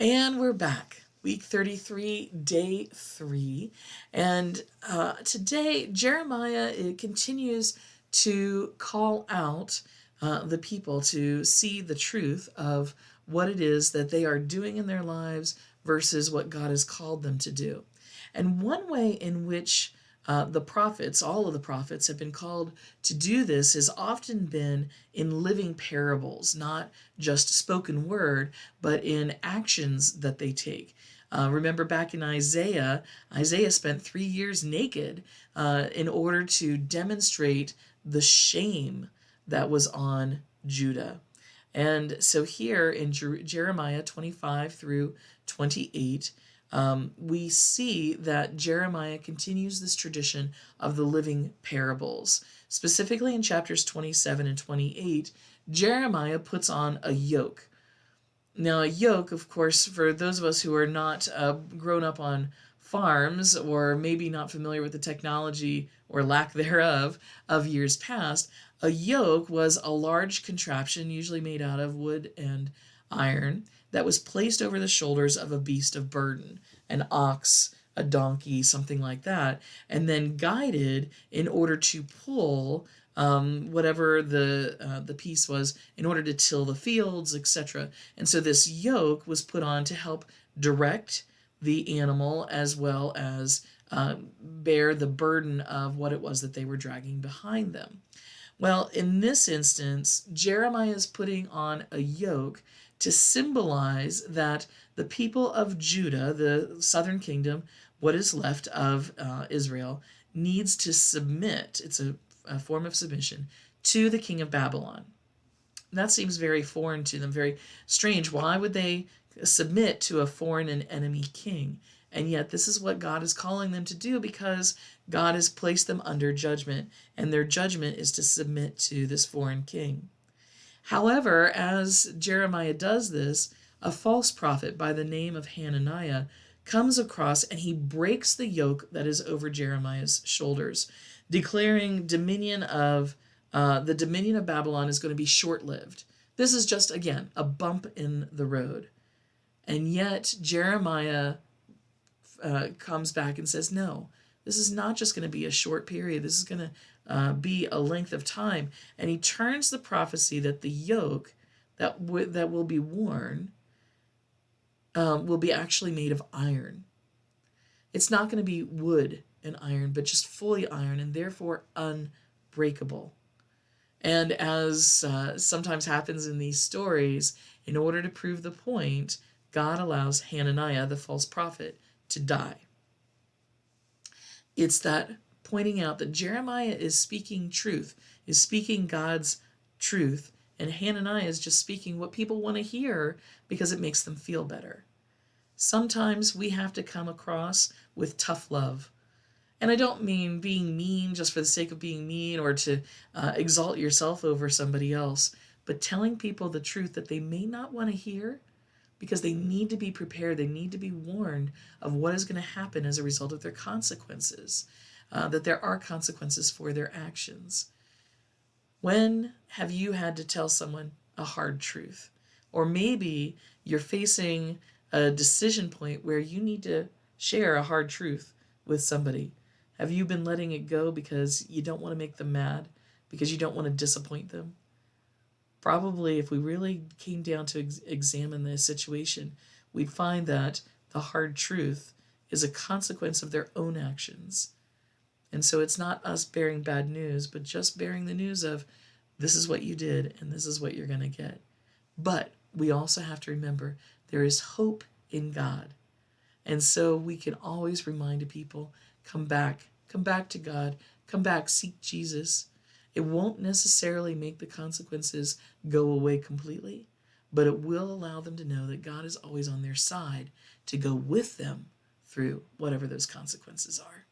And we're back. Week 33, day 3. And today, Jeremiah continues to call out the people to see the truth of what it is that they are doing in their lives versus what God has called them to do. And one way in which the prophets, all of the prophets, have been called to do this has often been in living parables, not just spoken word, but in actions that they take. Remember back in Isaiah, Isaiah spent 3 years naked in order to demonstrate the shame that was on Judah. And so here in Jeremiah 25 through 28, we see that Jeremiah continues this tradition of the living parables. Specifically in chapters 27 and 28, Jeremiah puts on a yoke. Now, a yoke, of course, for those of us who are not grown up on farms or maybe not familiar with the technology or lack thereof of years past, a yoke was a large contraption, usually made out of wood and iron, that was placed over the shoulders of a beast of burden, an ox, a donkey, something like that, and then guided in order to pull whatever the piece was in order to till the fields, etc. And so this yoke was put on to help direct the animal as well as bear the burden of what it was that they were dragging behind them. Well, in this instance, Jeremiah is putting on a yoke to symbolize that the people of Judah, the southern kingdom, what is left of Israel, needs to submit. It's a form of submission to the king of Babylon. That seems very foreign to them, very strange. Why would they submit to a foreign and enemy king? And yet, this is what God is calling them to do because God has placed them under judgment, and their judgment is to submit to this foreign king. However, as Jeremiah does this, a false prophet by the name of Hananiah comes across and he breaks the yoke that is over Jeremiah's shoulders, declaring the dominion of Babylon is going to be short-lived. This is just, again, a bump in the road. And yet Jeremiah comes back and says, no, this is not just going to be a short period. This is going to be a length of time. And he turns the prophecy that the yoke that will be worn will be actually made of iron. It's not going to be wood and iron, but just fully iron and therefore unbreakable. And as sometimes happens in these stories, in order to prove the point, God allows Hananiah, the false prophet, to die. It's that pointing out that Jeremiah is speaking truth, is speaking God's truth, and Hananiah is just speaking what people want to hear because it makes them feel better. Sometimes we have to come across with tough love. And I don't mean being mean just for the sake of being mean or to exalt yourself over somebody else, but telling people the truth that they may not want to hear because they need to be prepared. They need to be warned of what is going to happen as a result of their consequences, that there are consequences for their actions. When have you had to tell someone a hard truth? Or maybe you're facing a decision point where you need to share a hard truth with somebody. Have you been letting it go because you don't want to make them mad, because you don't want to disappoint them? Probably, if we really came down to examine the situation, we'd find that the hard truth is a consequence of their own actions. And so it's not us bearing bad news, but just bearing the news of this is what you did and this is what you're going to get. But we also have to remember there is hope in God. And so we can always remind people, come back to God, come back, seek Jesus. It won't necessarily make the consequences go away completely, but it will allow them to know that God is always on their side to go with them through whatever those consequences are.